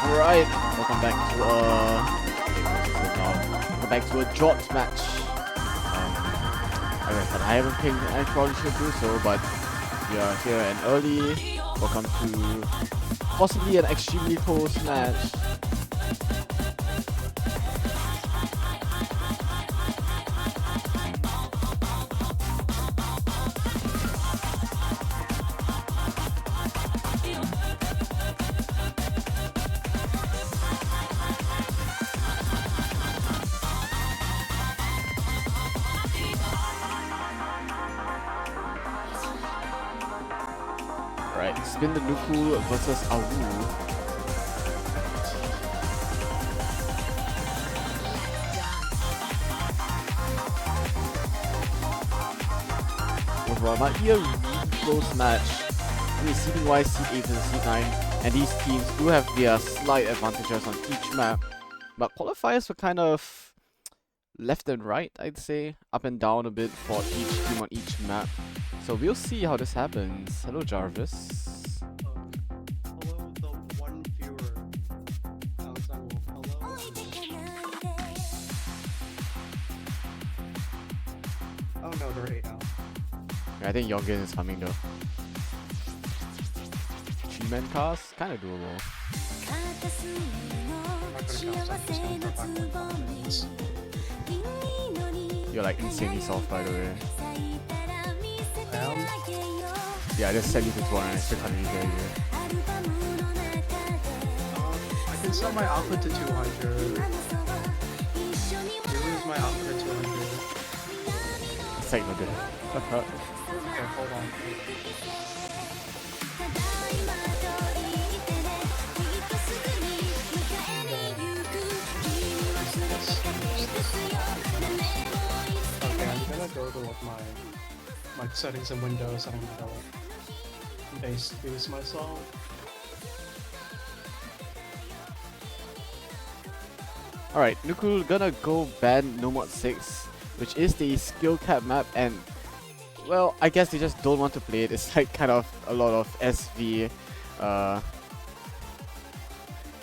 Right, welcome back to a jorttt match. Like I said, I haven't picked, I probably should do so, but we are here and early. Welcome to possibly an extremely close match. Right, spin the nukool versus awoo. Overall, might be a really close match. I mean, seeding wise, seed 8 and seed 9, and these teams do have their slight advantages on each map. But qualifiers were kind of left and right, I'd say, up and down a bit for each team on each map. So we'll see how this happens. Hello, Jarvis. Hello, the one viewer. Hello. Oh no, they're 8 out. I think Yongin is coming though. 3-man cast? Kinda doable. I'm not gonna cast them, just gonna put back my comments. You're like insanely soft, by the way. I am. Yeah, I just sent you to 1 and I still can't really hear you. I can set my output to 200. Use my output to 200. It's like no good. Okay, hold on. Okay, I'm gonna go to like my settings in Windows and I'm gonna base boost myself. Alright, nukool gonna go ban No Mod 6, which is the skill cap map, and well, I guess they just don't want to play it. It's like kind of a lot of SV.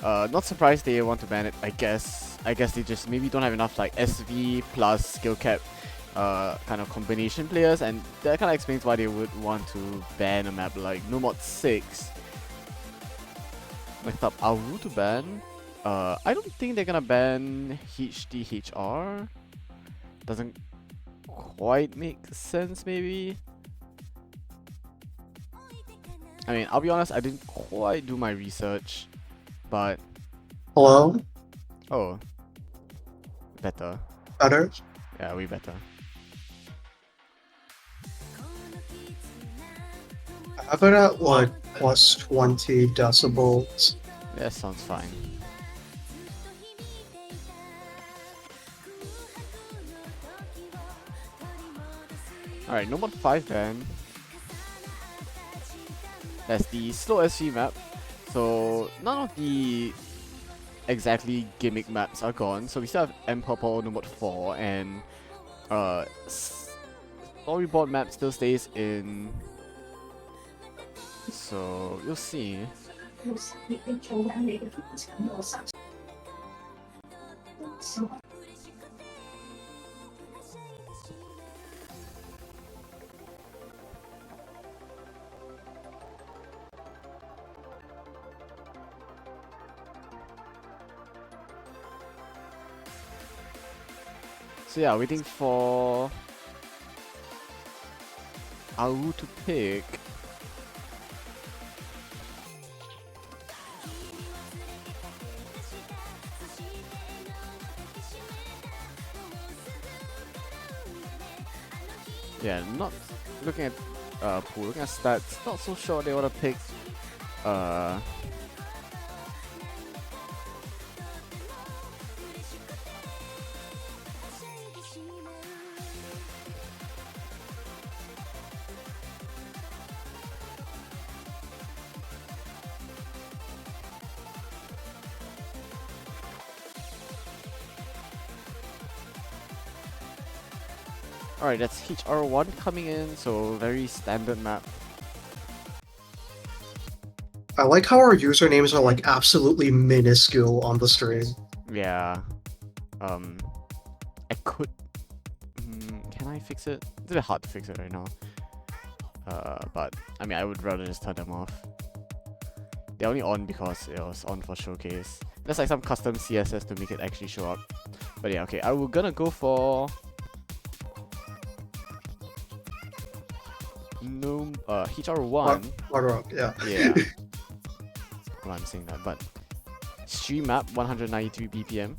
Not surprised they want to ban it, I guess. I guess they just maybe don't have enough like SV plus skill cap kind of combination players, and that kind of explains why they would want to ban a map like No Mod 6. Next up, awoo to ban. I don't think they're gonna ban HDHR. Doesn't quite make sense, maybe. I mean, I'll be honest, I didn't quite do my research, but Hello? oh, better. Better? Yeah, way better. I have it at like plus 20 decibels. That sounds fine. Alright, No Mod 5 ban. That's the slow SV map. So none of the exactly gimmick maps are gone. So we still have M Purple, No Mod 4, and storyboard map still stays in. So you'll see. So yeah, waiting for awoo to pick. Yeah, not looking at pool, looking at stats, not so sure they want to pick Alright, that's HR1 coming in, so very standard map. I like how our usernames are like absolutely minuscule on the stream. Yeah. I could. Can I fix it? It's a bit hard to fix it right now. But I mean, I would rather just turn them off. They're only on because it was on for showcase. There's like some custom CSS to make it actually show up. But yeah, okay. I will gonna go for no HR1. Yeah. Yeah. Well, I'm saying that, but stream map 193 BPM.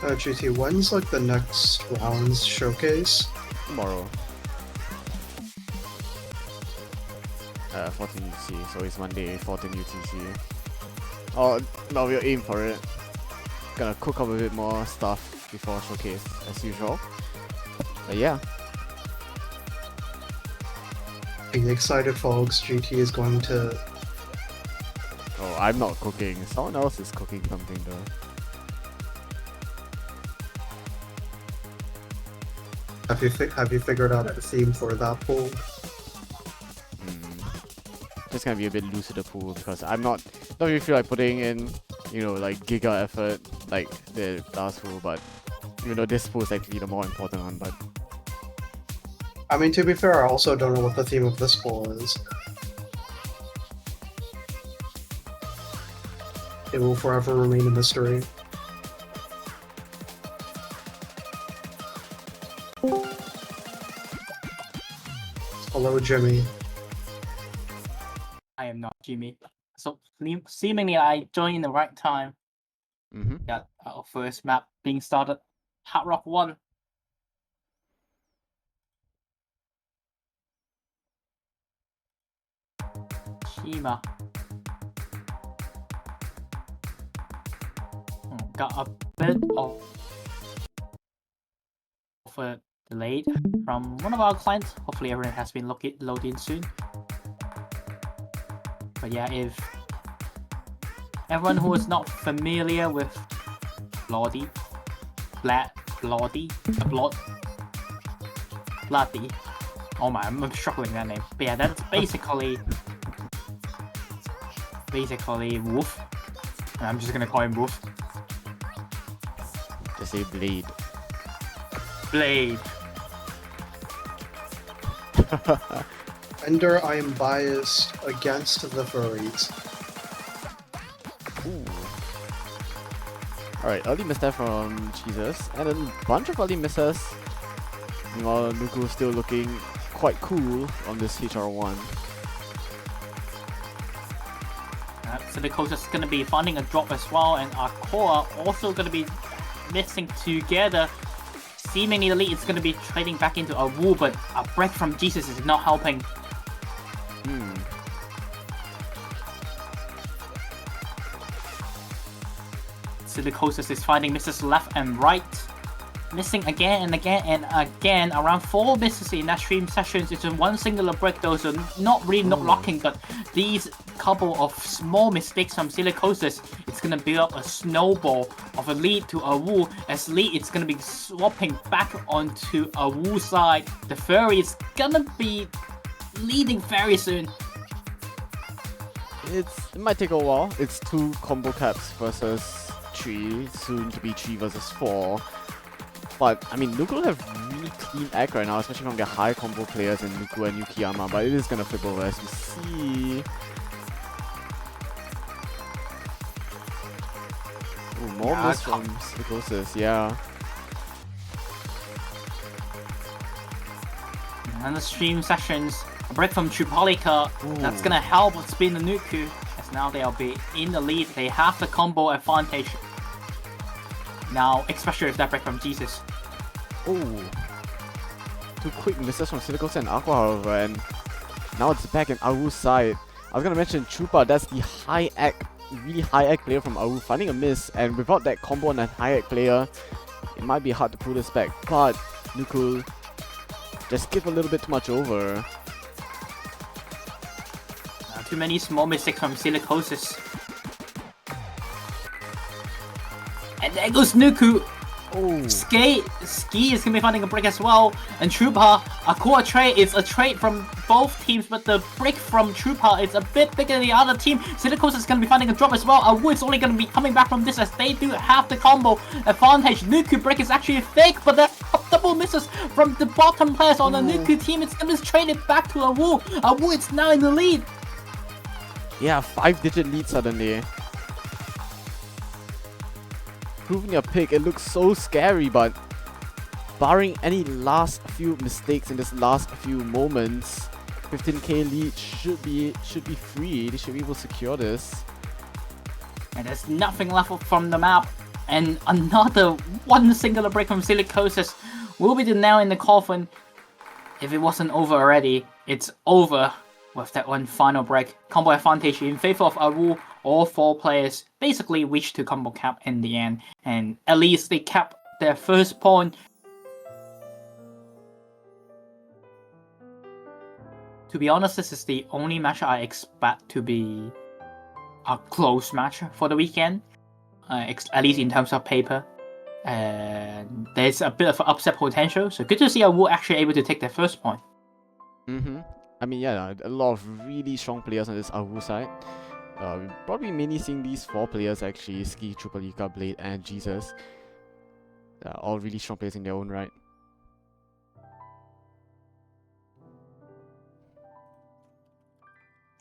GT, when's like the next round's showcase? Tomorrow. 14 UTC, so it's Monday, 14 UTC. Oh, no, we'll aim for it. Gonna cook up a bit more stuff before showcase, as usual. But yeah. Be excited, folks. GT is going to... Oh, I'm not cooking. Someone else is cooking something though. Have you figured out the theme for that pool? Just gonna be a bit loose to the pool because I'm don't really feel like putting in, you know, like giga effort like the last pool, but even though this pool is actually the more important one, but I mean, to be fair, I also don't know what the theme of this pool is. It will forever remain a mystery. Hello, Jimmy. I am not Jimmy. So seemingly I joined in the right time. Got our first map being started. Hard Rock 1. Shima. Got a bit of a delayed from one of our clients. Hopefully everything has been loaded soon. But yeah, if everyone who is not familiar with Bloody, oh my, I'm struggling with that name. But yeah, that's basically Wolf. And I'm just gonna call him Wolf. just say Blade. Blade. Ender, I am biased against the furries. Alright, early misstep from Jesus, and a bunch of early misses. Meanwhile, Nuku still looking quite cool on this HR1. So the coach is going to be finding a drop as well, and our core also going to be mixing together. Seemingly the lead is going to be trading back into awoo, but a break from Jesus is not helping. Silicosis is finding misses left and right. Missing again and again and again. Around 4 misses in that stream sessions. It's in one singular break though, so not really not locking, but these couple of small mistakes from Silicosis, it's gonna build up a snowball of a lead to awoo. As lead, it's gonna be swapping back onto awoo side. The furry is gonna be leading very soon. It might take a while. It's 2 combo caps versus 3, soon to be 3 versus 4. But I mean, Nuku have really clean act right now, especially from their high combo players in Nuku and Yukiyama, but it is gonna flip over as we see. Ooh, more miss from Psychosis, yeah. And the stream sessions, a break from Tripolica, that's gonna help spin the Nuku, as now they'll be in the lead. They have the combo advantage. Now, especially with that break from Jesus. Oh, 2 quick misses from Silicosis and Aqua, however, and now it's back in awoo's side. I was gonna mention Chupa, that's the high act, really high act player from awoo, finding a miss, and without that combo on that high act player, it might be hard to pull this back, but Nuku just give a little bit too much over. too many small mistakes from Silicosis. And there goes nukool. Oh. Ski is gonna be finding a break as well, and Trooper, a core trade is a trade from both teams, but the break from Trooper is a bit bigger than the other team. Silicos is gonna be finding a drop as well. Awoo is only gonna be coming back from this as they do have the combo advantage. nukool break is actually fake, but the double misses from the bottom players on the nukool team. It's gonna trade it back to Awoo. Awoo is now in the lead. Yeah, 5-digit lead suddenly. Proving your pick, it looks so scary, but barring any last few mistakes in this last few moments, 15k lead should be free. They should be able to secure this. And there's nothing left from the map. And another one singular break from Silicosis will be the nail in the coffin. If it wasn't over already, it's over with that one final break. Combo advantage in favor of Awoo. All 4 players basically reached to combo cap in the end, and at least they kept their first point. To be honest, this is the only match I expect to be a close match for the weekend, at least in terms of paper. And there's a bit of upset potential, so good to see Awoo actually able to take their first point. I mean, yeah, a lot of really strong players on this Awoo side. We're probably mainly seeing these 4 players actually, Ski, Trupalika, Blade, and Jesus. All really strong players in their own right.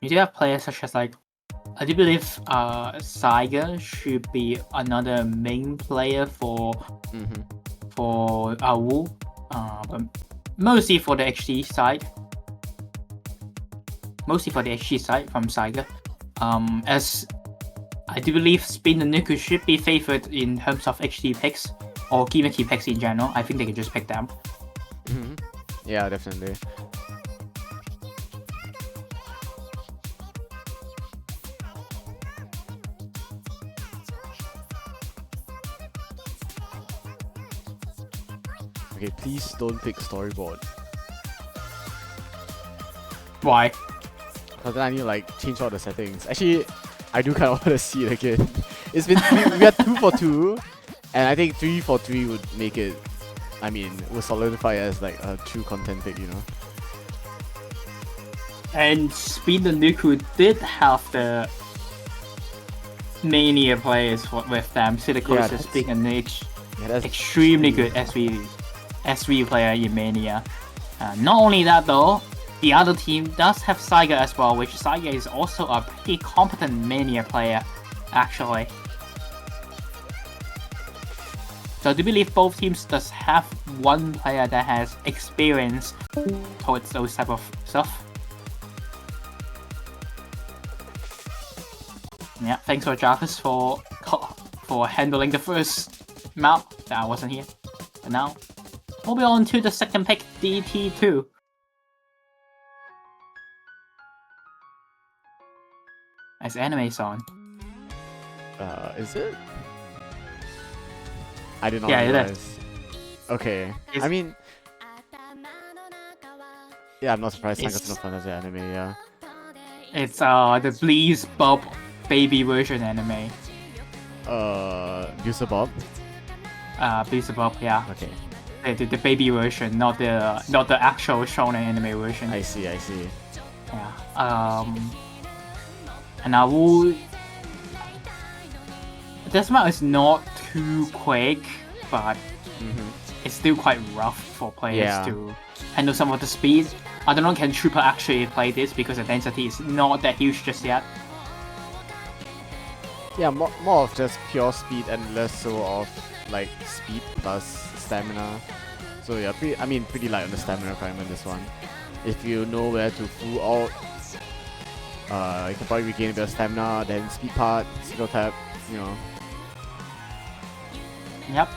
You do have players such as I do believe Saiga should be another main player for Awoo, but mostly for the XG side. Mostly for the XG side from Saiga. As I do believe Spin and nukool should be favored in terms of XG picks or gimmicky picks in general. I think they can just pick them. Yeah, definitely. Okay, please don't pick storyboard. Why? Because then I need to like change all the settings. Actually, I do kind of want to see it again. It's been we had 2 for 2, and I think 3 for 3 would make it. I mean, would solidify it as like a true content pick, you know. And Spin and nukool did have the Mania players with them. Silicosis being an extremely good SV player in Mania. Not only that though, the other team does have Saiga as well, which Saiga is also a pretty competent Mania player, actually. So I do believe both teams does have one player that has experience towards those type of stuff. Yeah, thanks for Jarvis for handling the first map that I wasn't here. But now, moving on to the second pick, DT2. As anime on. Is it? I did not Yeah, realize. it is. Okay. I mean, yeah, I'm not surprised Sanga's not fun as an anime, yeah. It's the Bleeze Bob baby version anime. User Bob? Bleeze Bob, yeah. Okay. The baby version, not the actual shonen anime version. I see. Yeah. And Awoo, this map is not too quick, but it's still quite rough for players to handle some of the speed. I don't know, can Trooper actually play this because the density is not that huge just yet. Yeah, more of just pure speed and less so of like speed plus stamina. So yeah, pretty light on the stamina requirement this one. If you know where to full out, you can probably regain a bit of stamina, then speed part, skill tap, you know. Yep.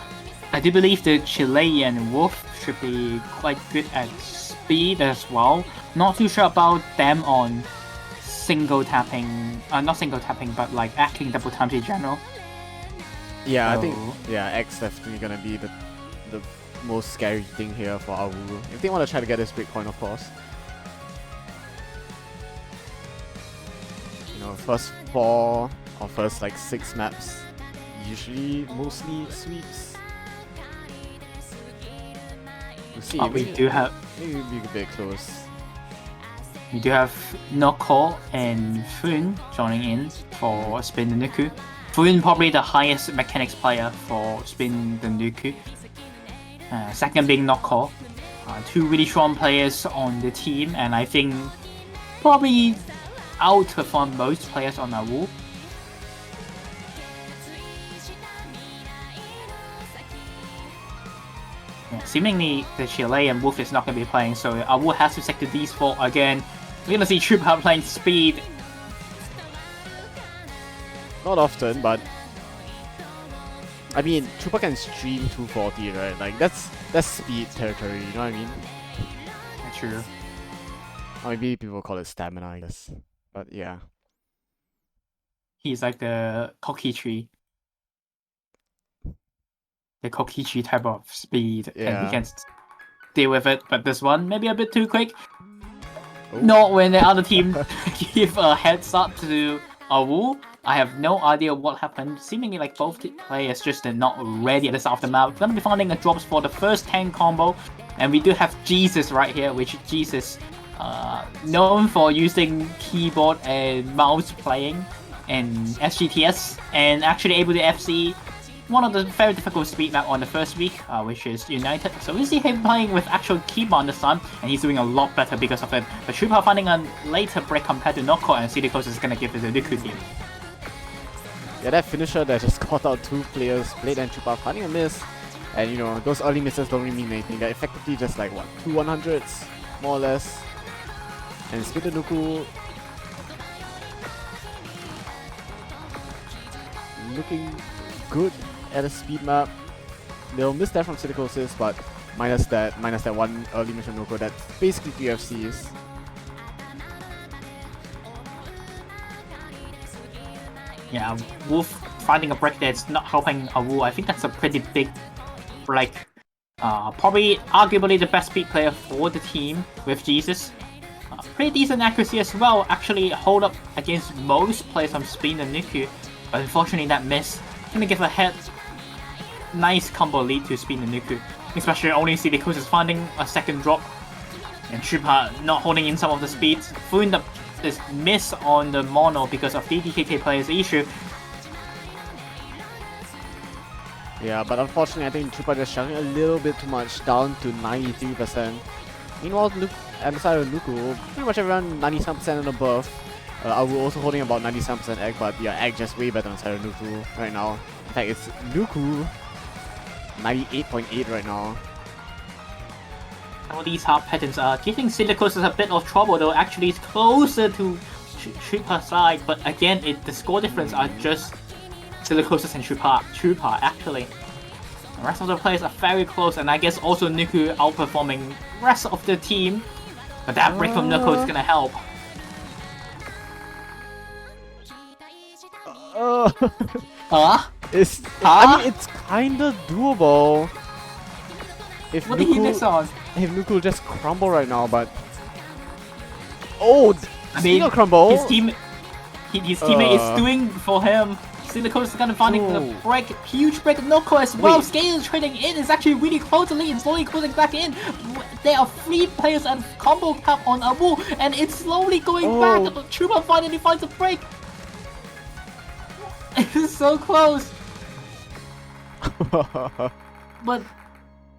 I do believe the Chilean Wolf should be quite good at speed as well. Not too sure about them on single tapping, not single tapping, but like acting double times in general. Yeah, I think X definitely gonna be the most scary thing here for Awoo. If they want to try to get this breakpoint, of course. first 4 or first like 6 maps, usually mostly sweeps. We'll see. We do have Maybe be a bit close. nukool and Fun joining in for Spin the Nuku. Fun probably the highest mechanics player for Spin the Nuku. Second being nukool. Two really strong players on the team, and I think probably outperform most players on awoo. Yeah, seemingly the Chile and Wolf is not going to be playing, so awoo has to stick to these 4 again. We're going to see Trooper playing speed. Not often, but I mean, Chupa can stream 240, right? Like that's speed territory, you know what I mean? True. Or maybe people call it stamina, I guess. But yeah. He's like the Kokichi. The Kokichi type of speed, and he Yeah. can deal with it, but this one maybe a bit too quick. Oh. Not when the other team give a head start to awoo. I have no idea what happened. Seemingly like both players just not ready at the start of the map. We're gonna be finding the drops for the first 10 combo, and we do have Jesus right here, which Jesus known for using keyboard and mouse playing in SGTS, and actually able to FC one of the very difficult speed map on the first week, which is United. So we see him playing with actual keyboard this time, and he's doing a lot better because of it. But Chupa finding a later break compared to nukool, and Silicos is gonna give it to the Nuku team. Yeah, that finisher that just caught out 2 players, Blade and Chupa, finding a miss. And you know, those early misses don't really mean anything. They're effectively just like, what, 2 100s, more or less. And Spin the Nuku looking good at a speed map. They'll miss that from Silicosis, but minus that one early mission nuko, that's basically 3 FCs. Yeah, Wolf finding a break that's not helping awoo. I think that's a pretty big break. Probably arguably the best speed player for the team with Jesus. Pretty decent accuracy as well, actually hold up against most players on Spin and Nuku. But unfortunately that miss. Gonna give a head nice combo lead to Spin and Nuku. Especially only Silicos is finding a second drop. And Chupa not holding in some of the speeds. Fooling this miss on the mono because of DDKK player's issue. Yeah, but unfortunately I think Chupa just shutting a little bit too much, down to 93%. Meanwhile, at the side of Nuku, pretty much around 97% and above. Awoo also holding about 97% egg, but yeah, egg just way better on the side of Nuku right now. In fact, it's Nuku 98.8 right now. All these hard patterns are giving Silicos a bit of trouble, though actually it's closer to Chupa's side, but again, the score difference are just Silicos and Chupa actually. The rest of the players are very close, and I guess also Nuku outperforming the rest of the team. But that break from nukool is gonna help. I mean, it's kinda doable. If What did he miss on? If nukool just crumble right now, but oh, I mean, crumble. His teammate is doing for him. Silicos is gonna find the break, huge break of nukool as well. Scale trading in is actually really close to lead and slowly closing back in. There are 3 players at combo cap on awoo, and it's slowly going back. Chupa finally finds a break. It's so close. But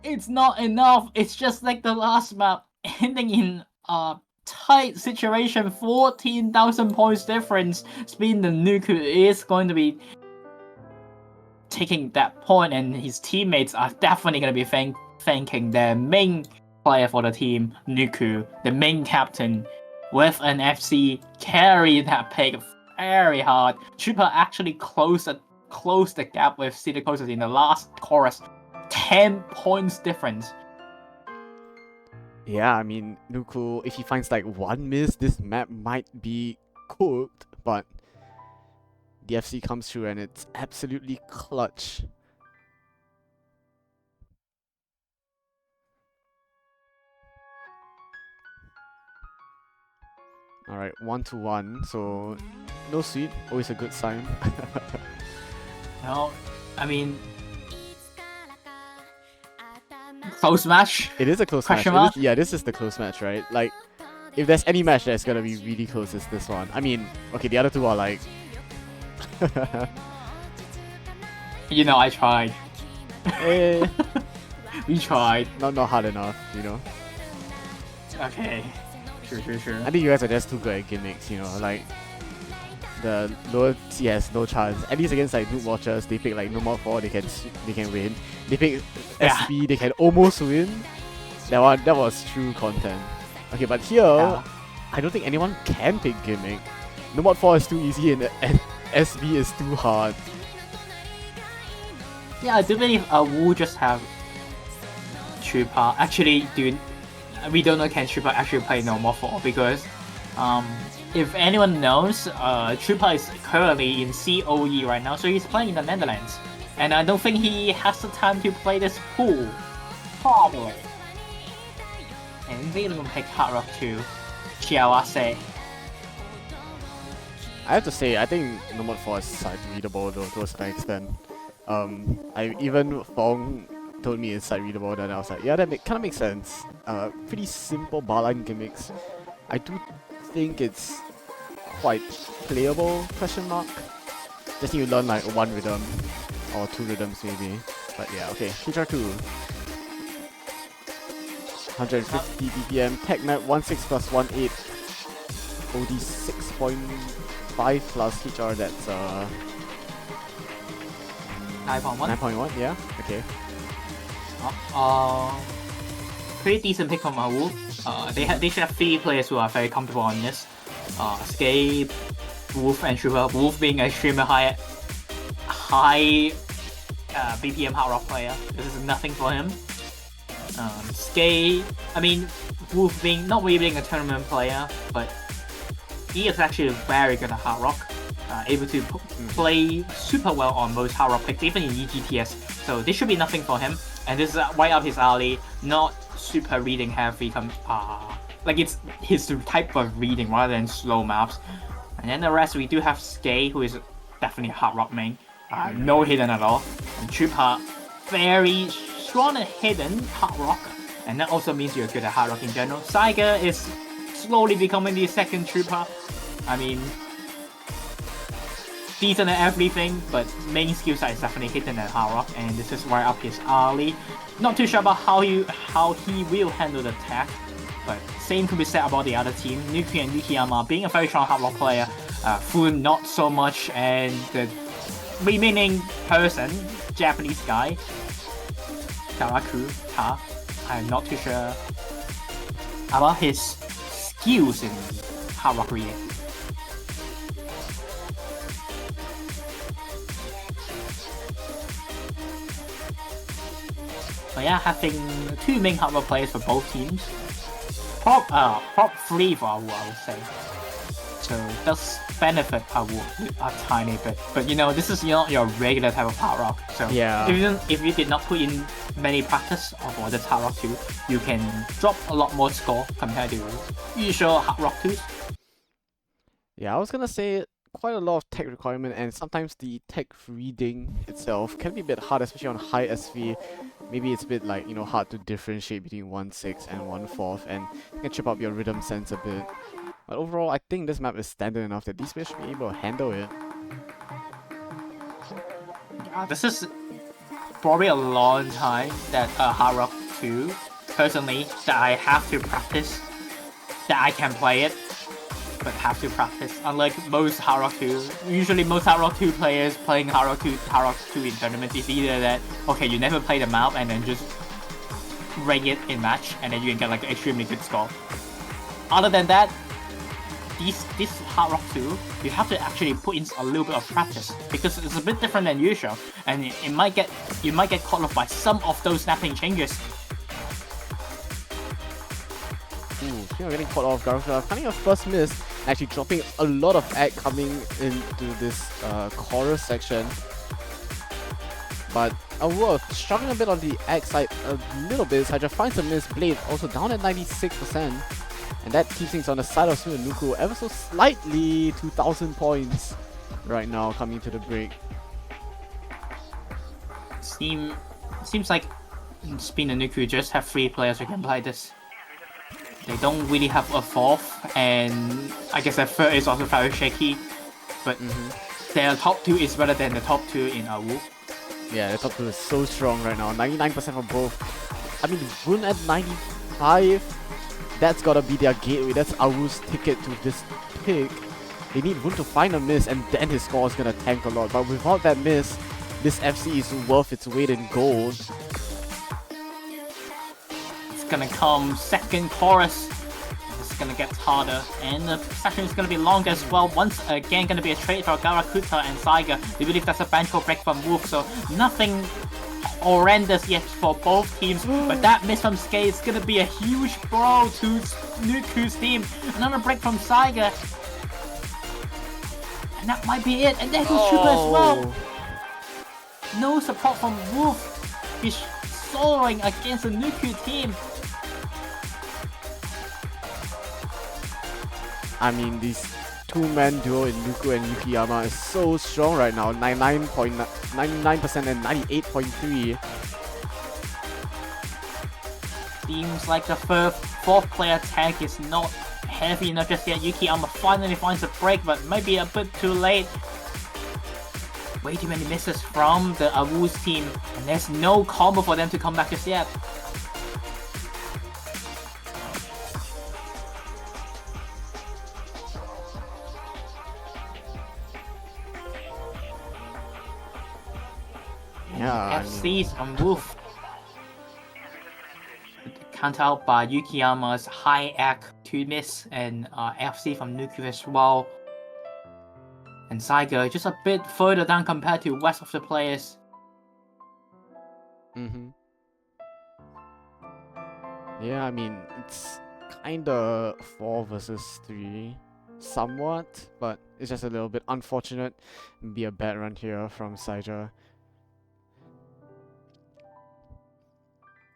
it's not enough. It's just like the last map, ending in a tight situation, 14,000 points difference. Spin the Nuku is going to be taking that point, and his teammates are definitely going to be thanking their main player for the team, Nuku, the main captain, with an FC carry that pick very hard. Chupa actually closed the gap with Silicos in the last chorus. 10 points difference. Yeah, I mean, nukool, if he finds like 1 miss, this map might be cooked, but the FC comes through and it's absolutely clutch. Alright, 1-1, so no sweep, always a good sign. No, I mean, close match. It is a close Question match. mark? Yeah, this is the close match, right? Like, if there's any match that's gonna be really close, it's this one. I mean, okay, the other two are like... You know, I tried. eh, We tried. not hard enough, you know? Okay. Sure. I think you guys are just too good at gimmicks, you know? Like, the lower T has no chance. At least against like noob watchers, they pick like no more 4, they can win. They pick Yeah. SB, they can almost win. That was true content. Okay, but here, Yeah. I don't think anyone can pick gimmick. No mod 4 is too easy and SB is too hard. Yeah, I do believe awoo just have Trooper. Actually, dude, we don't know can Trooper actually play No More 4 because if anyone knows, Trooper is currently in COE right now, so he's playing in the Netherlands. And I don't think he has the time to play this pool. Probably. And we're gonna pick Hard Rock 2. Chiawase. I have to say, I think No mod 4 is side readable though, to a certain extent. Even Fong told me it's side readable, then I was like, yeah, that kind of makes sense. Pretty simple barline gimmicks. I do think it's quite playable, question mark. Just need to learn like 1 rhythm, or 2 rhythms maybe. But yeah, okay, HR2. 150 BPM, tech map 16 plus 18. OD 6.5 plus HR, that's 9.1. 9.1, yeah, okay. Pretty decent pick from awoo. They should have 3 players who are very comfortable on this. Skate, Wolf, and Trooper. Wolf being a extremely high BPM hard rock player. This is nothing for him. Skate, I mean, Wolf being not really being a tournament player, but he is actually very good at hard rock. Able to play super well on most hard rock picks, even in EGTS. So this should be nothing for him. And this is right up his alley, not super reading heavy. Like it's his type of reading rather than slow maps. And then the rest, we do have Skate, who is definitely a hard rock main. No hidden at all. And Trooper, very strong and hidden hard rock. And that also means you're good at hard rock in general. Saiga is slowly becoming the second Trooper. I mean, decent at everything, but main skill set is definitely hidden at hard rock, and this is right up his alley. Not too sure about how he will handle the tech, but same could be said about the other team. Nuki and Yukiyama being a very strong hard rock player, Fun not so much, and the remaining person, Japanese guy, Karaku Ta, I'm not too sure about his skills in hard rock reading. But yeah, having 2 main hard rock players for both teams. Prop 3 for awoo, I would say. So it does benefit awoo a tiny bit. But you know, this is not your regular type of hard rock. So Yeah. if you did not put in many practice for this hard rock 2, you can drop a lot more score compared to usual hard rock 2s. Yeah, I was gonna say quite a lot of tech requirement, and sometimes the tech reading itself can be a bit hard, especially on high SV. Maybe it's a bit like, you know, hard to differentiate between 1/6 and 1/4, and it can chip up your rhythm sense a bit. But overall, I think this map is standard enough that these players should be able to handle it. Yeah, this is probably a long time that hard rock 2, personally, that I have to practice, that I can play it, but have to practice. Unlike most hard rock 2, usually most hard rock 2 players playing hard rock 2 in tournaments is either that, okay, you never play the map and then just rank it in match and then you can get like an extremely good score. Other than that, this hard rock 2, you have to actually put in a little bit of practice because it's a bit different than usual, and you might get caught off by some of those snapping changes. Ooh, speaking of getting caught off, Garfield finding a first miss, actually dropping a lot of ag coming into this chorus section. But awoo struggling a bit on the ag side a little bit. Hydra finds a miss. Blade also down at 96%. And that keeps things on the side of Smith and nukool ever so slightly. 2,000 points right now coming to the break. Seems like Spin and nukool just have 3 players who can play this. They don't really have a 4th, and I guess a 3rd is also very shaky. But their top 2 is better than the top 2 in awoo. Yeah, the top 2 is so strong right now. 99% for both. I mean, Rune at 95. That's gotta be their gateway. That's awoo's ticket to this pick. They need Rune to find a miss, and then his score is gonna tank a lot. But without that miss, this FC is worth its weight in gold. It's gonna come second chorus. It's gonna get harder, and the session is gonna be longer as well. Once again, gonna be a trade for Garakuta and Saiga. We believe that's a bench break from Wolf, so nothing horrendous yet for both teams. But that miss from Skate is gonna be a huge blow to nukool's team. Another break from Saiga, and that might be it. And there goes Trooper as well. No support from Wolf. He's soloing against the nukool team. I mean, these two-man duo in nukool and Yukiyama is so strong right now. 99% and 98.3. Seems like the 4th player tag is not heavy enough just yet. Yukiyama finally finds a break, but maybe a bit too late. Way too many misses from the awoo's team, and there's no combo for them to come back just yet. Yeah, FC's on Wolf. Counter out by Yukiyama's high act 2 miss, and FC from nukool as well. And Saiga just a bit further down compared to rest of the players. Yeah, I mean, it's kinda 4 versus 3. Somewhat, but it's just a little bit unfortunate. Be a bad run here from Saiga.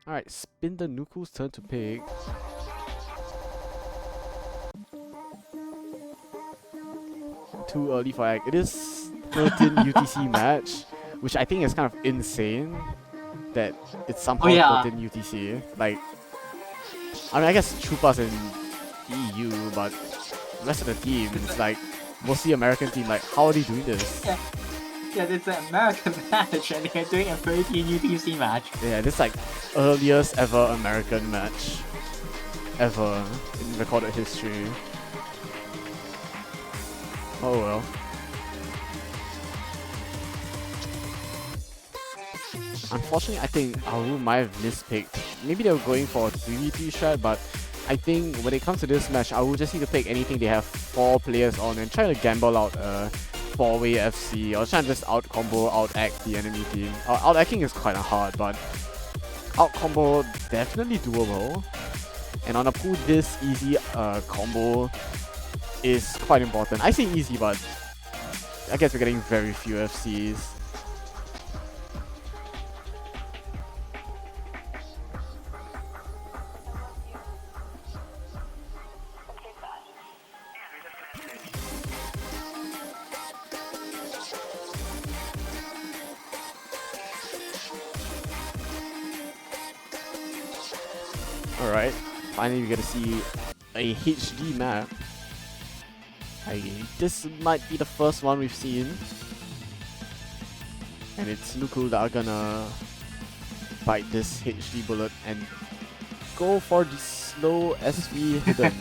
Alright, Spin the nukool's turn to pick. Too early for Egg. It is 13 UTC match, which I think is kind of insane that it's somehow 13 UTC. Like, I mean, I guess Chupa's in EU, but the rest of the team is like mostly American team. Like, how are they doing this? Yeah, it's an American match, and they're doing a 13 UTC match. Yeah, this is like earliest ever American match ever in recorded history. Oh well. Unfortunately, I think awoo might have mispicked. Maybe they were going for a 3v3 strat, but I think when it comes to this match, awoo just need to pick anything they have 4 players on and try to gamble out a 4-way FC, or try to just out-combo, out-act the enemy team. Out-acting is quite hard, but out-combo definitely doable. And on a pool this easy, combo is quite important. I say easy, but I guess we're getting very few FCs. Alright, finally we get to see a HD map. This might be the first one we've seen. And it's nukool that are gonna bite this HD bullet and go for the slow SV hidden.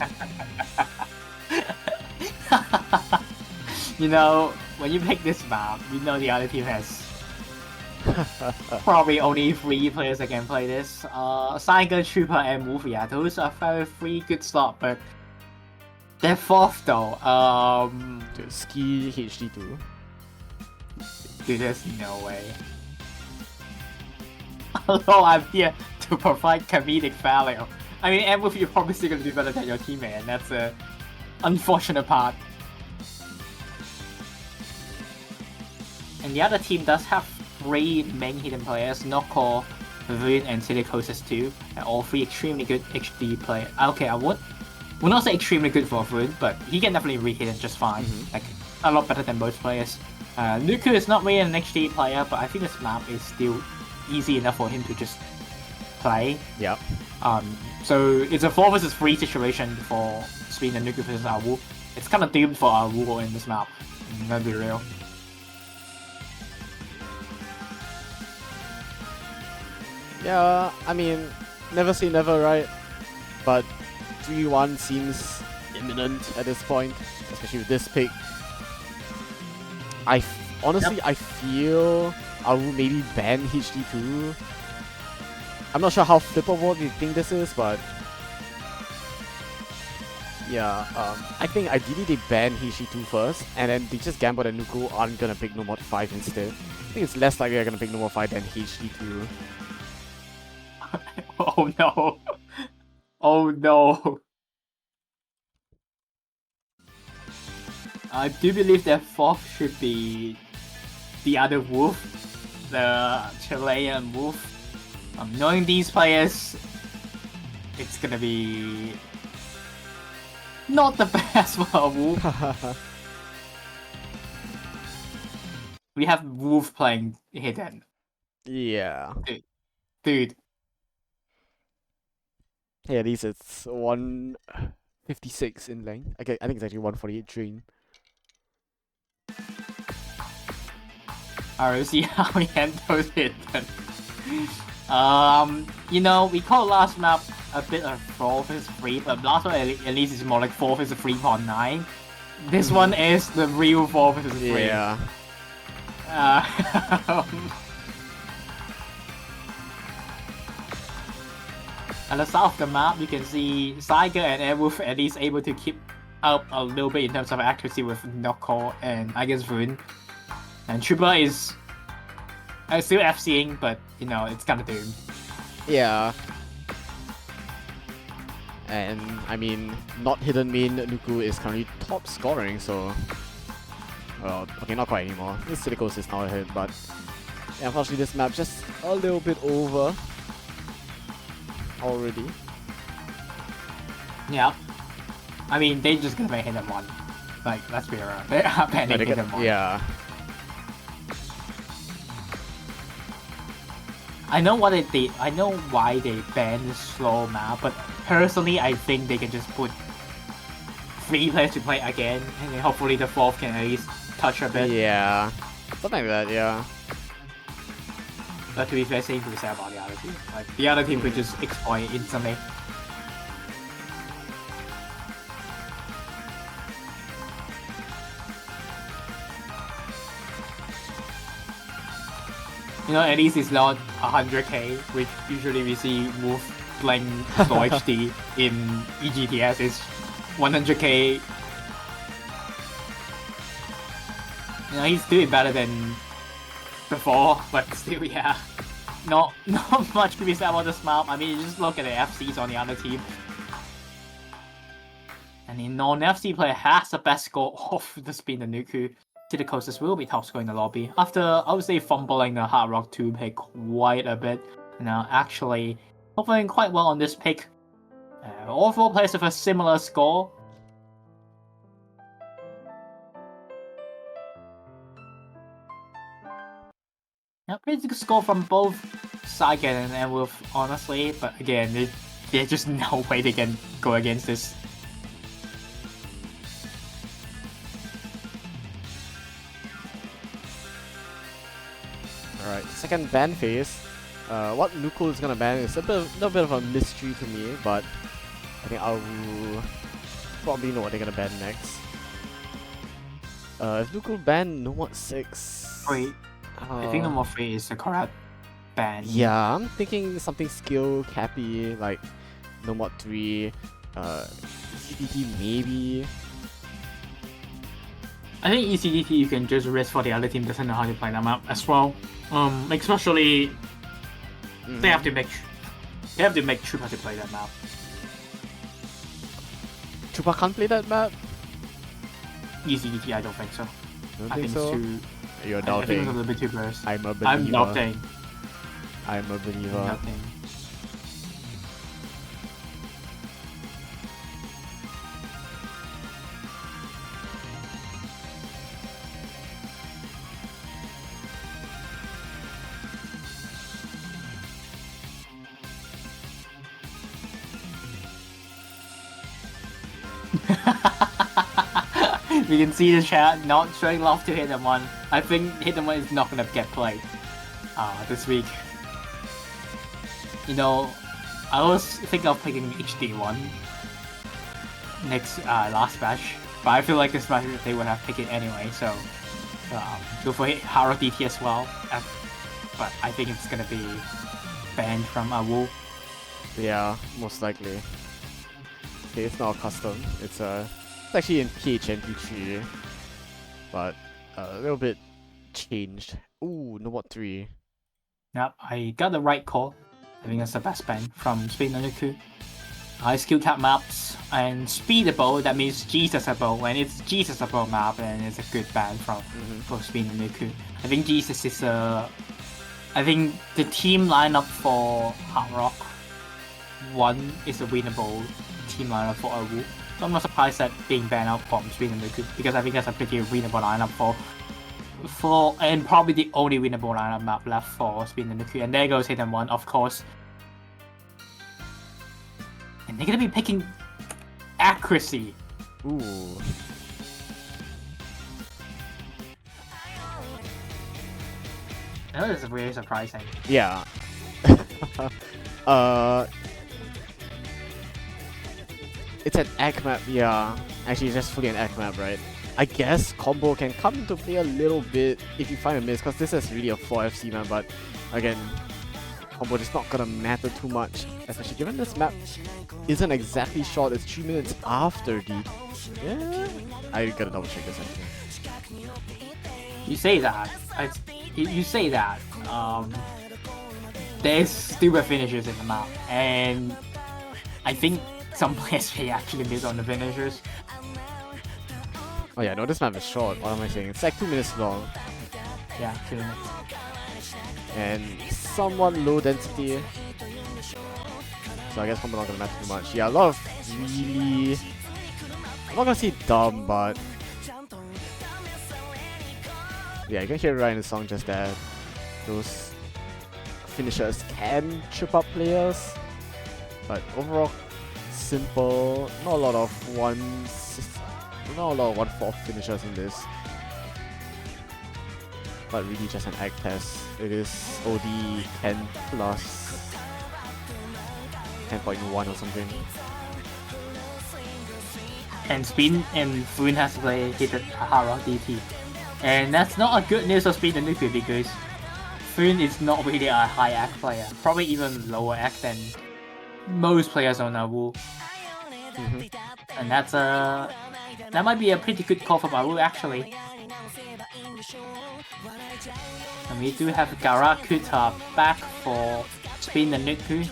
You know, when you pick this map, you know the other team has probably only 3 players that can play this. Saiga, Trooper, and Wolf. Yeah, those are 3 good slots, but they're 4th though. Dude, Ski HD2. Dude, there's no way. Although I'm here to provide comedic value. I mean, and Wolf, you're probably still gonna be better than your teammate, and that's a unfortunate part. And the other team does have 3 main hidden players, nukool, Rune, and Silicosis too, and all 3 extremely good HD players. Okay, I would Will not say extremely good for Food, but he can definitely re-hit it just fine. Like, a lot better than most players. Nuku is not really an HD player, but I think this map is still easy enough for him to just play. Yep. So it's a 4 versus 3 situation for Speed and Nuku versus awoo. It's kind of doomed for awoo in this map. I'm gonna be real. Yeah, I mean, never say never, right? But 3-1 seems imminent at this point, especially with this pick. Honestly, I feel I will maybe ban HD2. I'm not sure how flippable they think this is, but yeah, I think ideally they ban HD2 first, and then they just gamble that nukool aren't gonna pick no more 5 instead. I think it's less likely they're gonna pick no more 5 than HD2. Oh no! Oh no! I do believe that 4th should be the other wolf, the Chilean wolf. Knowing these players, it's gonna be not the best for a wolf. We have wolf playing hidden. Yeah. Dude. Yeah, at least it's 156 in length. I think it's actually 148 drain. Alright, see how we handle it then. You know, we called last map a bit of 4 versus 3, but last one at least is more like 4 versus 3.9. This one is the real 4 versus 3. Yeah. At the south of the map, you can see Saiga and Airwolf at least able to keep up a little bit in terms of accuracy with nukool and I guess Rune. And Trooper is still FCing, but you know, it's kind of doomed. Yeah. And I mean, not hidden main nukool is currently top scoring, so well, okay, not quite anymore. This Silicos is now ahead, but yeah, unfortunately this map just a little bit over already. Yeah. I mean, they just gonna make hidden 1. Like, let's be real. They are banning hidden 1. Yeah. I know what they did. I know why they banned the slow map, but personally, I think they can just put 3 players to play again, and then hopefully the 4th can at least touch a bit. Yeah. Something like that, yeah. But to be fair, same to be said about the other team. Like, the other team could just exploit instantly. You know, at least it's not 100k, which usually we see Wolf playing slow HD in EGTS is 100k. You know, he's doing better than before, but still, yeah. Not much to be said about this map. I mean, you just look at the FCs on the other team. And the non-FC player has the best score of the Spin and Nuku. Silicos will be top scorer in the lobby after, I would say, fumbling the Hard Rock 2 pick quite a bit. Now, actually, performing quite well on this pick. All 4 players with a similar score. Now, pretty good score from both Saiga and Airwolf, honestly, but again, there's just no way they can go against this. Alright, second ban phase. What nukool is gonna ban is a little bit of a mystery to me, but I think I'll probably know what they're gonna ban next. If nukool ban no more 6. Wait, I think number 3 is the correct ban. Yeah, I'm thinking something skill cappy, like no mod 3, ECDT maybe. I think ECDT you can just risk for the other team doesn't know how to play that map as well. Especially they have to make Trooper to play that map. Trooper can't play that map? ECDT, I don't think so. Don't I think think so? it's too. You're I think it's a doubting. little bit too close. I'm a believer. I'm doubting. I'm a believer. Nothing. We can see the chat not showing love to Hit and One. I think Hit and One is not gonna get played this week. You know, I was thinking of picking HD1 next last match, but I feel like this match they would have picked it anyway, so go for ro16 as well. But I think it's gonna be banned from awoo. Yeah, most likely. Okay, it's not a custom. It's actually in PHNP3, but a little bit changed. Ooh, no what 3. Yep, I got the right call. I think that's the best ban from Speed Nuku. High skill cap maps and speedable, that means Jesusable. When it's Jesusable map, and it's a good ban from for Speed Nuku. I think Jesus is I think the team lineup for Hard Rock 1 is a winnable team lineup for awoo. So I'm not surprised that being banned out from Speed Nuku, because I think that's a pretty winnable lineup for and probably the only winnable lineup map left for Speed Nuku. And there goes Hit and One, of course. And they're gonna be picking accuracy. Ooh. That is really surprising. Yeah. It's an egg map, yeah. Actually, it's just fully an egg map, right? I guess combo can come into play a little bit if you find a miss, because this is really a 4FC map, but again, combo is not gonna matter too much, especially given this map isn't exactly short. It's 3 minutes after the... Yeah, I gotta double check this actually. You say that. You say that. There's stupid finishers in the map, and I think some players may actually miss on the finishers. Oh yeah, no, this map is short. What am I saying? It's like 2 minutes long. Yeah, 2 minutes. And somewhat low density. So I guess combo not gonna matter too much. Yeah, a lot of really... I'm not gonna say dumb, but... Yeah, you can hear right in the song just that those finishers can trip up players. But overall, simple. Not a lot of 1/4 finishers in this. But really just an egg test. It is OD 10 plus 10.1 or something. And Spin and Foon has to play Hit Hara DT. And that's not a good news for Speed and Nuku, because Foon is not really a high act player. Probably even lower act than most players on awoo. And that's that might be a pretty good call from awoo actually. And we do have Garakuta back for Spin and Nuku.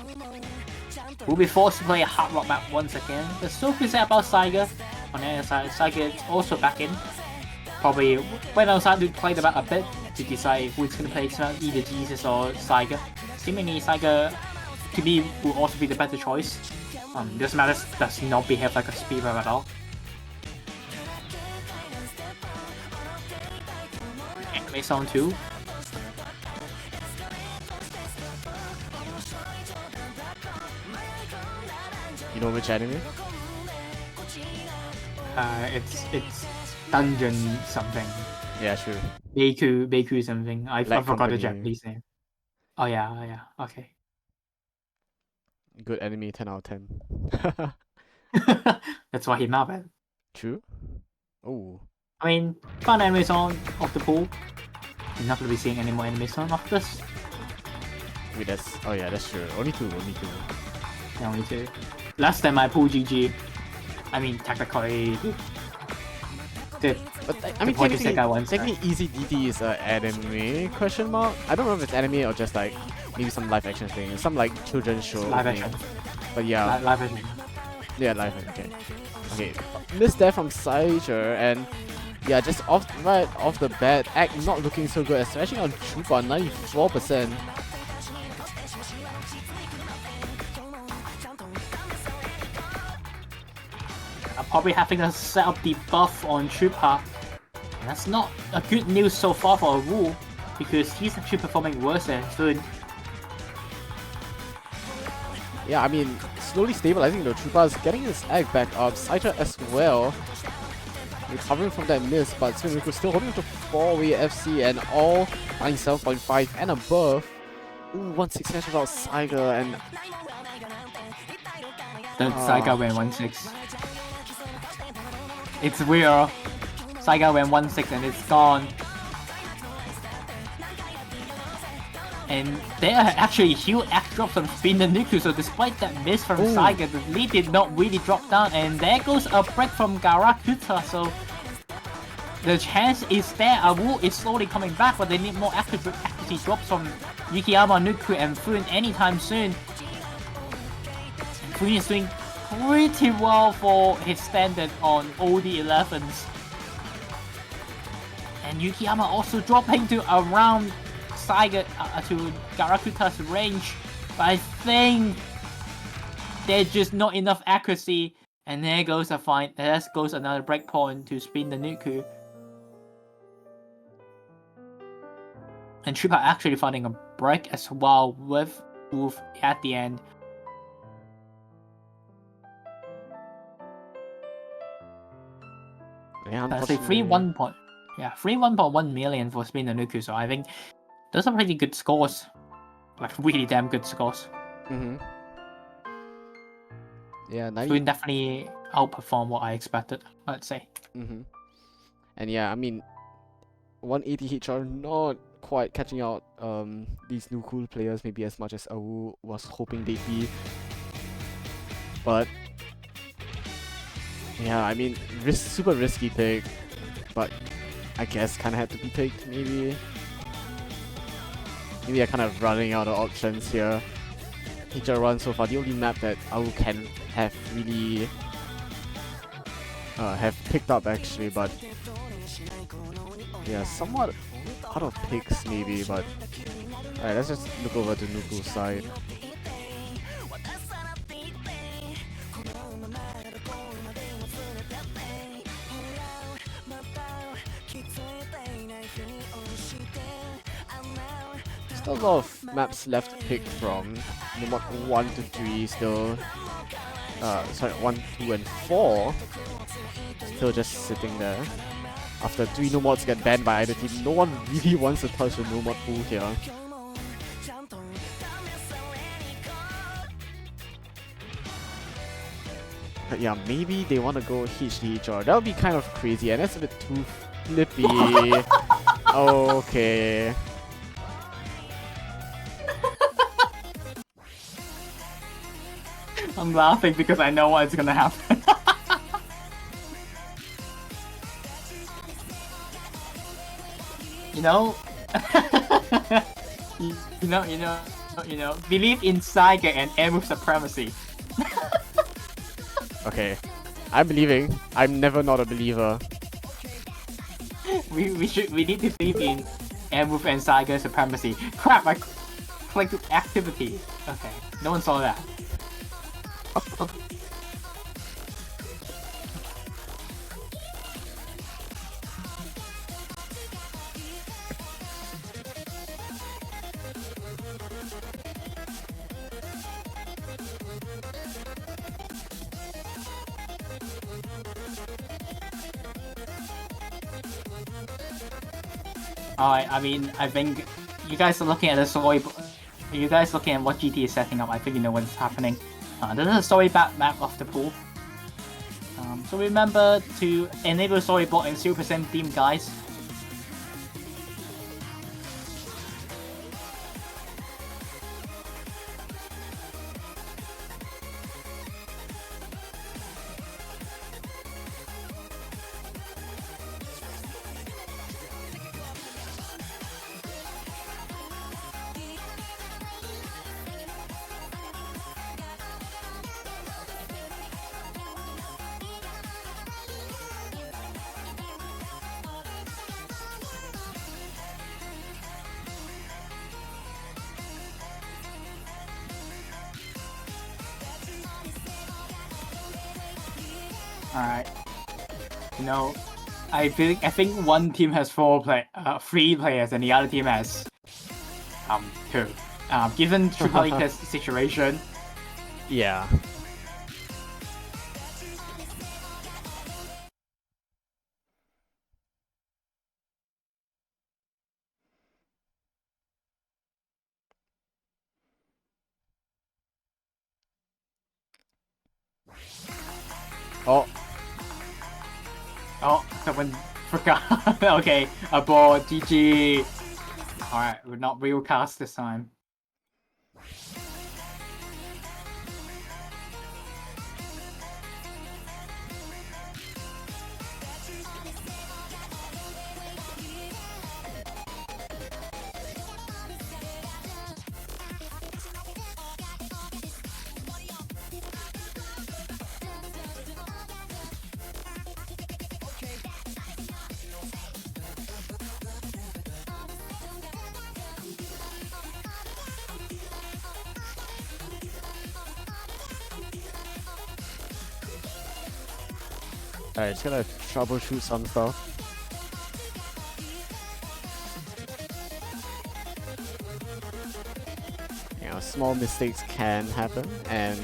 We'll be forced to play a Hard Rock map once again. There's still be said about Saiga. On the other side, Saiga is also back in. Probably went outside to play the map a bit to decide who's going to play either Jesus or Saiga. Seemingly Saiga to me will also be the better choice. This map does not behave like a speed map at all. Anime Song 2. You know which anime? It's Dungeon something. Yeah, sure. Beiku something. I Light forgot the Company. Japanese name. Oh yeah, okay. Good anime, 10 out of 10. That's why he map it. True. Oh. I mean, fun anime song off the pool. You're not gonna be seeing any more anime song after this. Wait, that's... Oh yeah, that's true. Only two. Yeah, only 2. Less than my pool GG. I mean, technically... But I mean, point is that guy wants technically Easy DD is an anime question mark. I don't know if it's anime or just like maybe some live action thing, some like children's show. Live thing. action. But yeah, Live action. yeah, live action. Okay, missed there from Saiger, and yeah, just right off the bat, act not looking so good, especially on Trooper, 94%. Probably having to set up the buff on Trooper. And that's not a good news so far for awoo, because he's actually performing worse than Foon. Yeah, I mean, slowly stabilizing the Trooper's getting his egg back up. Saita as well. recovering from that miss, but Nukool still holding to 4-way FC and all 97.5 and above. Ooh, 1-6 match without Saiga and The Saiga went 1-6. It's weird. Saiga went 1-6 and it's gone. And there are actually huge X drops on Spin the Nukool, so despite that miss from Saiga, the lead did not really drop down, and there goes a break from Garakutta, so the chance is there. Awoo is slowly coming back, but they need more accuracy drops from Yukiyama, Nukool, and Fun anytime soon. Fun is doing pretty well for his standard on OD11s. And Yukiyama also dropping to around Saiga to Garakuta's range, but I think there's just not enough accuracy, and there goes another breakpoint to Spin the Nukool. And Tripa actually finding a break as well with Wolf at the end. yeah, I say free 1.1 million for Spin the Nukool, so I think those are pretty good scores. Like really damn good scores. Yeah, We definitely outperform what I expected, let's say. And yeah, I mean, 180 HR not quite catching out these Nukool players maybe as much as Awoo was hoping they'd be. But yeah, I mean, super risky pick, but I guess kind of had to be picked maybe. Maybe they're kind of running out of options here. HR run so far, the only map that Awoo can have really have picked up actually, but yeah, somewhat out of picks maybe, but alright, let's just look over to Nukool's side. Still a lot of maps left to pick from. Number 1 to 3 still. Sorry, 1, 2, and 4 still just sitting there. After 3 no mods get banned by either team, no one really wants to touch the no mod pool here. But yeah, maybe they want to go HDHR. That would be kind of crazy, and that's a bit too flippy. Okay. I'm laughing because I know what's gonna happen. you know, believe in Saiga and Emu supremacy. Okay, I'm believing. I'm never not a believer. we need to believe in Emu and Saiga supremacy. Crap! I clicked activity. Okay, no one saw that. I think you guys are looking at the story. You guys looking at what GT is setting up. I think you know what's happening. This is a story map of the pool. So remember to enable storyboard and 0% theme, guys. Alright. You know, I think one team has 3 players and the other team has 2. Given Tripolita's situation. Yeah. Oh, Oh, someone forgot. Okay, abort. GG. Alright, we're not real cast this time. alright, just gonna troubleshoot some stuff. You know, small mistakes can happen, and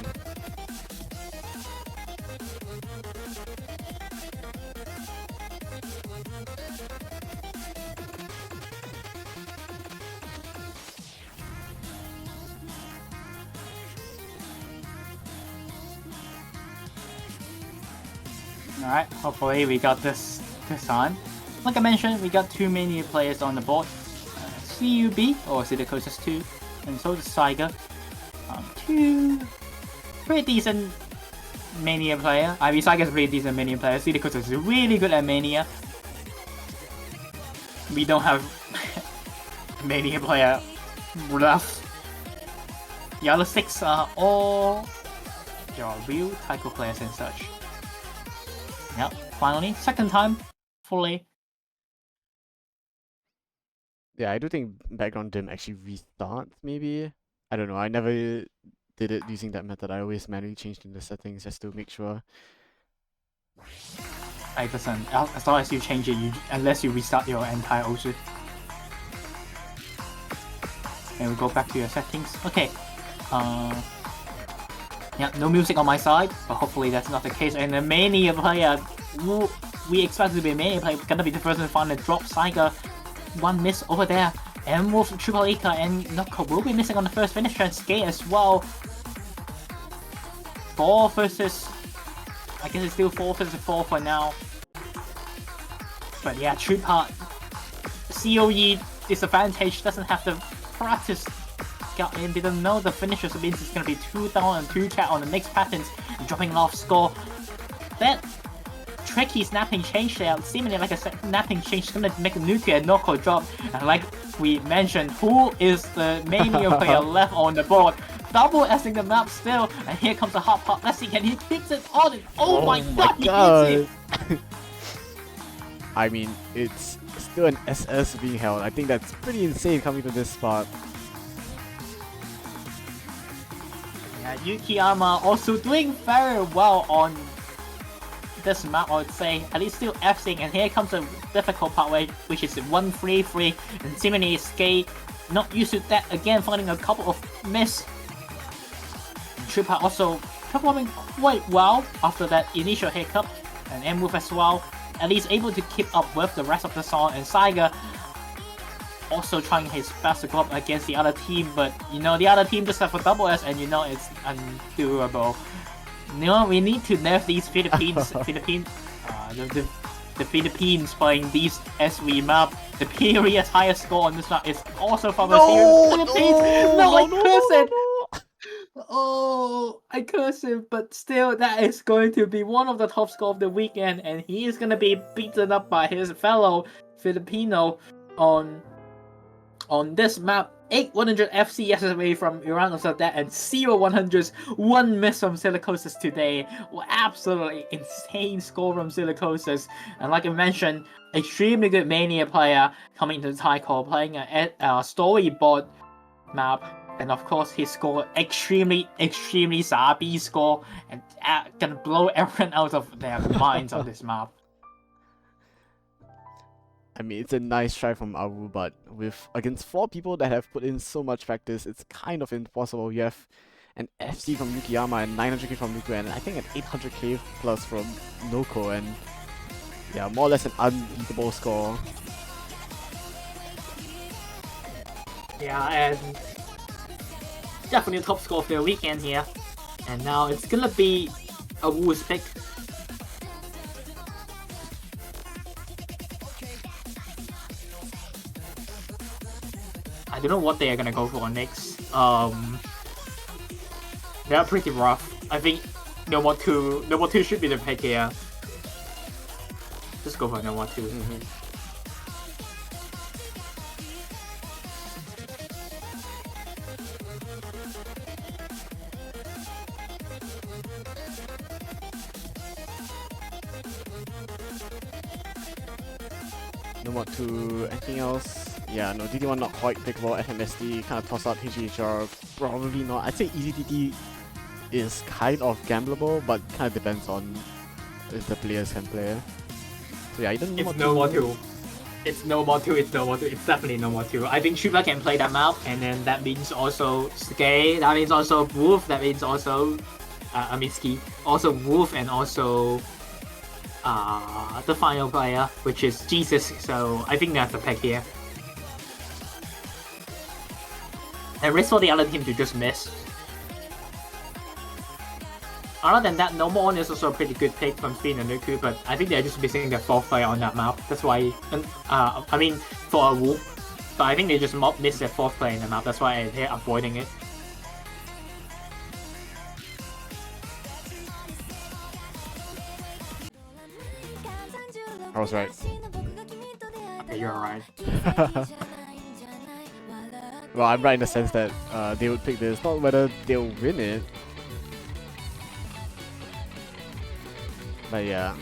Alright, hopefully we got this time. Like I mentioned, we got 2 mania players on the board. CUB, or Silicosis 2, and so does Saiga. 2 pretty decent mania player. I mean, Saiga's a pretty decent mania player. Silicosis is really good at mania. We don't have mania player left. The other 6 are all real Taiko players and such. Yep, finally, second time, fully. yeah, I do think background dim actually restarts, maybe? I don't know, I never did it using that method. I always manually changed in the settings just to make sure. It doesn't, as long as you change it, unless you restart your entire OSU. And we go back to your settings. Okay, yeah, no music on my side, but hopefully that's not the case. And the mania player, who we expect to be a mania player, gonna be the person to find a drop. Saiga, 1 miss over there. And Wolf, Triple Ika, and nukool will be missing on the first finish, and Skate as well. 4 versus... I guess it's still 4 versus 4 for now. But yeah, true part. COE disadvantage, doesn't have the practice. And didn't know the finisher, so means it's gonna be 2 down and 2 chat on the next patterns, dropping off score. That tricky snapping change there, seemingly like a snapping change, is gonna make a nuclear and nukool drop. And like we mentioned, who is the mania player left on the board? Double S-ing the map still, and here comes a hot pot. Let's see, and he keeps it on it. Oh my god, he hits it! I mean, it's still an SS being held. I think that's pretty insane coming to this spot. Yukiyama also doing very well on this map, I would say. At least still F-ing, and here comes a difficult part which is 1-3-3, and seemingly Skate not used to that again, finding a couple of miss. Trooper also performing quite well after that initial hiccup, and M-Move as well, at least able to keep up with the rest of the song, and Saiga also trying his best to go up against the other team, but you know, the other team just have a double S, and you know it's undoable. You know, we need to nerf these Philippines, the Philippines playing these SV map. The previous highest score on this map is also from the Philippines. No, I curse it! Oh, I curse him, but still, that is going to be one of the top score of the weekend, and he is going to be beaten up by his fellow Filipino on this map. 8 100 FCS away from Uranus of that, and 0 100s, 1 miss from Silicosis today. Well, absolutely insane score from Silicosis. And like I mentioned, extremely good mania player coming to the Taiko, playing a storyboard map. And of course, he scored extremely sabi score, and gonna blow everyone out of their minds on this map. I mean, it's a nice try from awoo, but against 4 people that have put in so much practice, it's kind of impossible. You have an FC from Yukiyama and 900k from nukool, and I think an 800k plus from nukool, and yeah, more or less an unbeatable score. Yeah, and definitely a top score of the weekend here. And now it's gonna be awoo's pick. I don't know what they are gonna go for next. They are pretty rough. I think no more two should be the pick here. Just go for no more two. No more two. Anything else? Yeah, no, DD1 not quite pickable. FMSD kind of toss out. HGHR probably not. I'd say EasyDD is kind of gambleable, but kind of depends on if the players can play. So yeah, you don't It's no more two. It's no more two. It's no more two. It's definitely no more two. I think Shooter can play that map, and then that means also Skay. That means also Wolf. That means also Ski. Also Wolf, and also the final player, which is Jesus. So I think that's the pick here. And risk for the other team to just miss. Other than that, No More One is also a pretty good pick from Spin and nukool, but I think they're just missing their 4th player on that map. That's why, I mean, for awoo. But I think they just missed their 4th player in the map. That's why they're avoiding it. I was right. Okay, you're right. Well, I'm right in the sense that they would pick this, not whether they'll win it. But yeah,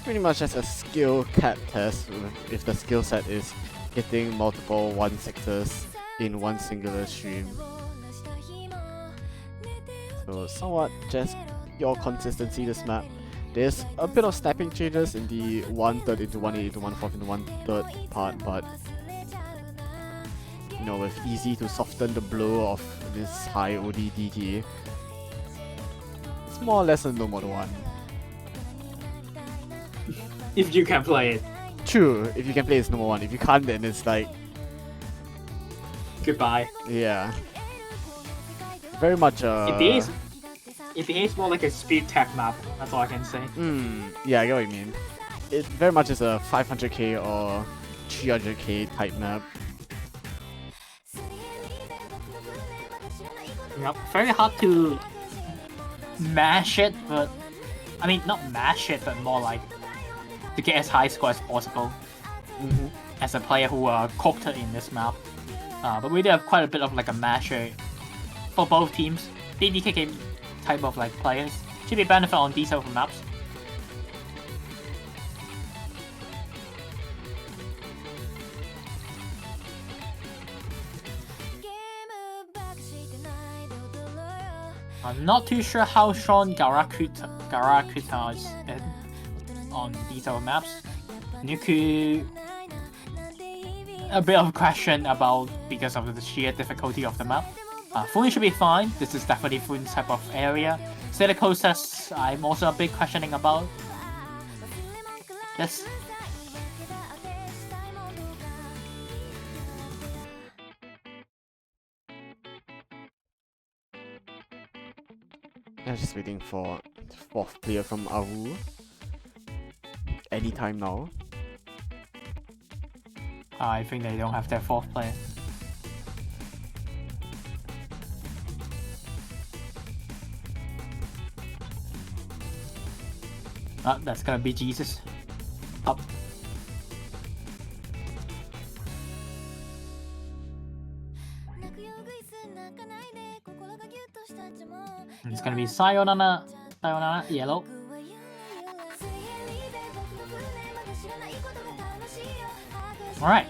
pretty much just a skill cap test if the skill set is hitting multiple 1/6s in one singular stream. So somewhat just your consistency this map. There's a bit of snapping changes in the 1/3 into 1/8 into 1/4 into 1/3 part, but you know, with easy to soften the blow of this high OD DT, it's more or less a No More One. If you can play it. True, if you can play it's No More One. If you can't, then it's like goodbye. Yeah. Very much it behaves more like a speed tech map, that's all I can say. Yeah, I get what you mean. It very much is a 500k or 300k type map. Yep, very hard to mash it, but I mean not mash it, but more like to get as high score as possible. As a player who cooked in this map. But we do have quite a bit of like a masher for both teams. DDKK type of like players should be benefit on these type of maps. I'm not too sure how strong Garakuta is on these type of maps. nukool, a bit of a question about because of the sheer difficulty of the map. Fun should be fine. This is definitely Fun type of area. Silicosis, I'm also a bit questioning about. Yes. I'm just waiting for 4th player from awoo. Anytime now. I think they don't have their 4th player. That's gonna be Jesus. Up. It's gonna be Sayonara, yellow. Alright.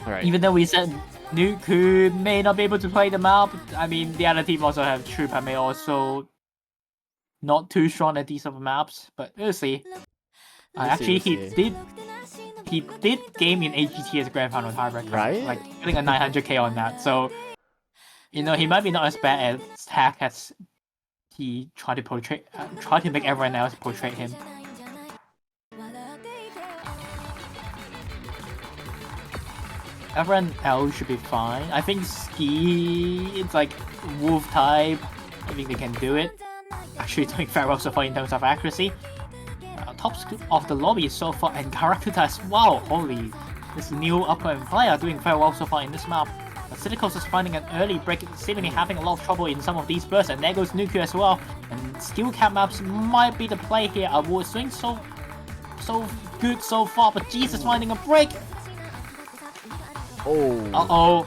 Alright. Even though we said nukool may not be able to play the map, I mean the other team also have Trooper may also not too strong at these other maps, but we'll see. Actually, he did game in AGT as a grand final tiebreaker, right? Like getting a 900k on that. So you know he might be not as bad as hack as he tried to portray, tried to make everyone else portray him. Everyone else should be fine. I think Ski, it's like Wolf type. I think they can do it. Actually doing very well so far in terms of accuracy. Top of the lobby so far, and Karakuta as well. Holy, this new upper end player doing very well so far in this map. But Silicos is finding an early break, seemingly having a lot of trouble in some of these bursts, and there goes Nuku as well. And skill cap maps might be the play here. Awoo is doing so good so far, but Jesus finding a break. Oh. Uh-oh.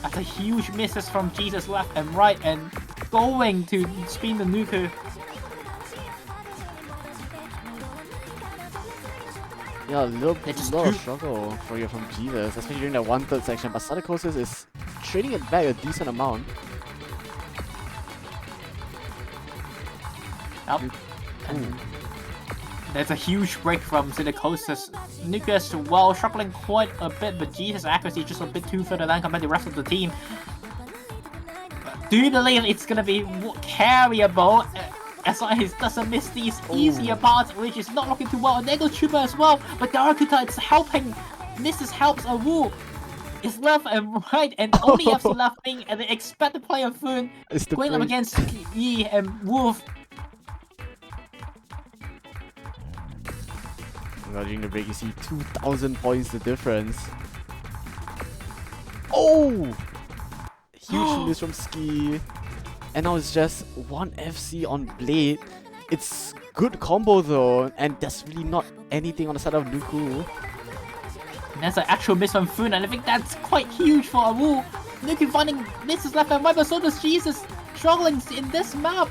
That's a huge misses from Jesus left and right, and going to spin the nuke. Yeah, a little just lot of do- struggle from Jesus, especially during that 1/3 section. But Psychosis is trading it back a decent amount. Yep. And there's a huge break from Silicosis. Nucleus, well, struggling quite a bit, but Jesus' accuracy just a bit too further down compared to the rest of the team. Do you believe it's gonna be carryable? As long as it doesn't miss these easier parts, which is not looking too well. And there goes Chuba as well, but Garakuta is helping. Mrs. helps Awoo. It's left and right, and only FC left being, and they expect the player Foon It's the going up break. against Yi and Wolf. Now during the break, you see 2,000 points the difference. Oh! Huge miss from Ski. And now it's just one FC on Blade. It's good combo though, and there's really not anything on the side of nukool. And that's an actual miss from Foon, and I think that's quite huge for Awoo. Nuku finding misses left and right, but so does Jesus, struggling in this map.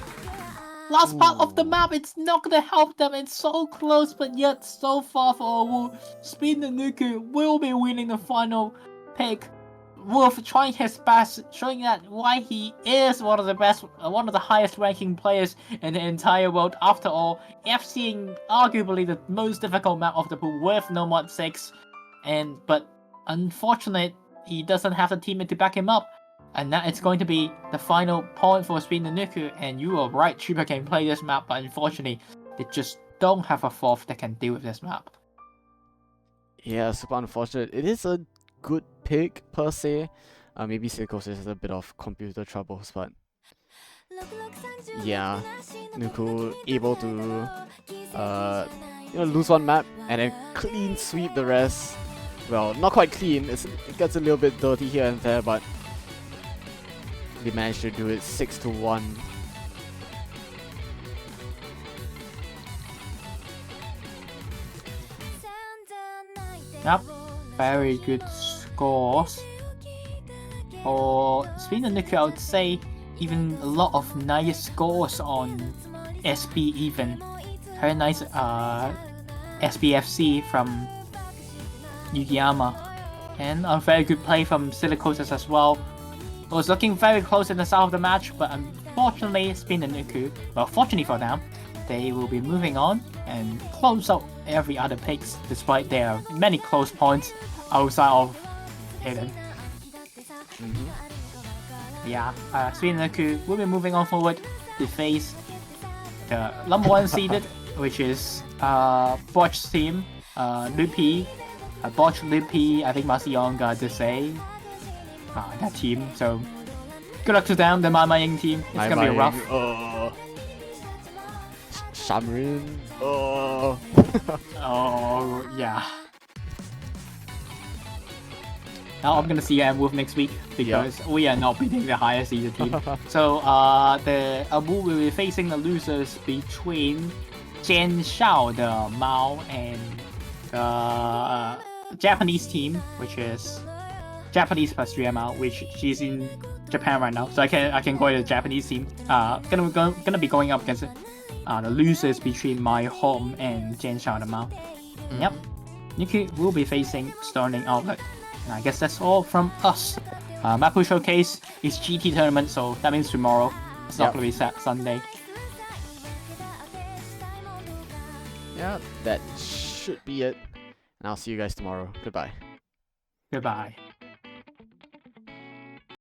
Last part of the map, it's not gonna help them. It's so close, but yet so far for Awoo. Spin the Nuku will be winning the final pick. Wolf trying his best, showing that why he is one of the best, one of the highest ranking players in the entire world. After all, FCing arguably the most difficult map of the pool with no mod 6, but unfortunately he doesn't have the teammate to back him up. And now it's going to be the final point for Spin the Nuku, and you are right, Chuba can play this map, but unfortunately, they just don't have a fourth that can deal with this map. Yeah, super unfortunate. It is a good pick per se. Maybe Psychosis has a bit of computer troubles, but yeah, nukool able to lose one map and then clean sweep the rest. Well, not quite clean. It gets a little bit dirty here and there, but they managed to do it 6-1. Yep, very good scores. For Spin the Nuku, I would say even a lot of nice scores on SB even. Very nice SBFC from Yukiyama. And a very good play from Silicosis as well. It was looking very close in the start of the match, but unfortunately, Spin the Nuku, well, fortunately for them, they will be moving on and close out every other picks, despite their many close points outside of Hidden. Yeah, Spin the Nuku will be moving on forward to face the number 1 seeded, which is Botch's team, Lupi, Botch, Lupi, I think Masionga, Desai. That team, so good luck to them, the Maying team. It's gonna be rough. Shamrin. Oh, yeah. Now I'm gonna see Wolf next week because we are not beating the highest seeded team. So the Awoo will be facing the losers between Jian Shao, the Mao, and the Japanese team, which is Japanese plus 3ML, which she's in Japan right now, so I can go to the Japanese team. Gonna be going up against the losers between my home and Jian Shao and Mao. Yep, Nuku will be facing Sterling Outlet. And I guess that's all from us. Mapu Showcase is GT tournament, so that means tomorrow. It's not gonna be Sunday. yeah, that should be it. And I'll see you guys tomorrow. Goodbye. Goodbye.